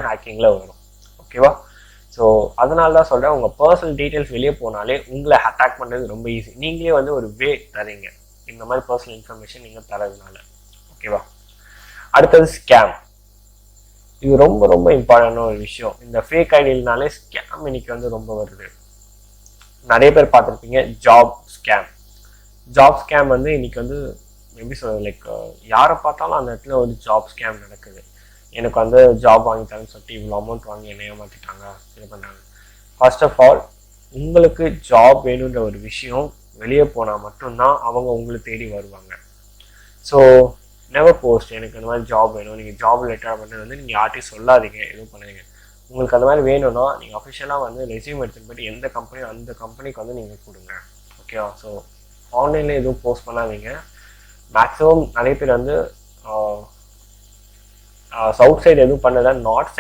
ஹேக்கிங்கில் வரும். ஓகேவா? ஸோ அதனால தான் சொல்கிறேன், உங்கள் பர்சனல் டீட்டெயில்ஸ் வெளியே போனாலே உங்களை அட்டாக் பண்ணுறது ரொம்ப ஈஸி. நீங்களே வந்து ஒரு வே தரீங்க இந்த மாதிரி பர்சனல் இன்ஃபர்மேஷன் நீங்கள் தரதுனால. ஓகேவா? அடுத்தது ஸ்கேம். இது ரொம்ப ரொம்ப இம்பார்ட்டன்டான ஒரு விஷயம். இந்த ஃபேக் ஐடியினாலே ஸ்கேம் இன்னைக்கு வந்து ரொம்ப வருது. நிறைய பேர் பார்த்துருப்பீங்க ஜாப் ஸ்கேம். ஜாப் ஸ்கேம் வந்து இன்னைக்கு வந்து எப்படி சொல்றது, லைக் யாரை பார்த்தாலும் அந்த இடத்துல ஒரு ஜாப் ஸ்கேம் நடக்குது. எனக்கு வந்து ஜாப் வாங்கிட்டாங்கன்னு சொல்லிட்டு இவ்வளோ அமௌண்ட் வாங்கி என்ன ஏமாற்றிட்டாங்க, இது பண்ணுறாங்க. ஃபர்ஸ்ட் ஆஃப் ஆல், உங்களுக்கு ஜாப் வேணுன்ற ஒரு விஷயம் வெளியே போனால் மட்டும்தான் அவங்க உங்களை தேடி வருவாங்க. ஸோ நெவர் போஸ்ட் எனக்கு அந்த மாதிரி ஜாப் வேணும், நீங்கள் ஜாப் ரிலேட்டடாக பண்ணது வந்து நீங்கள் யார்ட்டையும் சொல்லாதீங்க, எதுவும் பண்ணுவீங்க. உங்களுக்கு அந்த மாதிரி வேணும்னா நீங்கள் அஃபிஷியலாக வந்து ரெஸ்யூம் எடுத்துகிட்டு போய்ட்டு எந்த கம்பெனியோ அந்த கம்பெனிக்கு வந்து நீங்கள் கொடுங்க. ஓகேவா? ஸோ ஆன்லைனில் எதுவும் போஸ்ட் பண்ணாதீங்க. மேக்ஸிமம் நிறைய பேர் வந்து சவுத் சைடு எதுவும் பண்ணல, நார்த் சைடு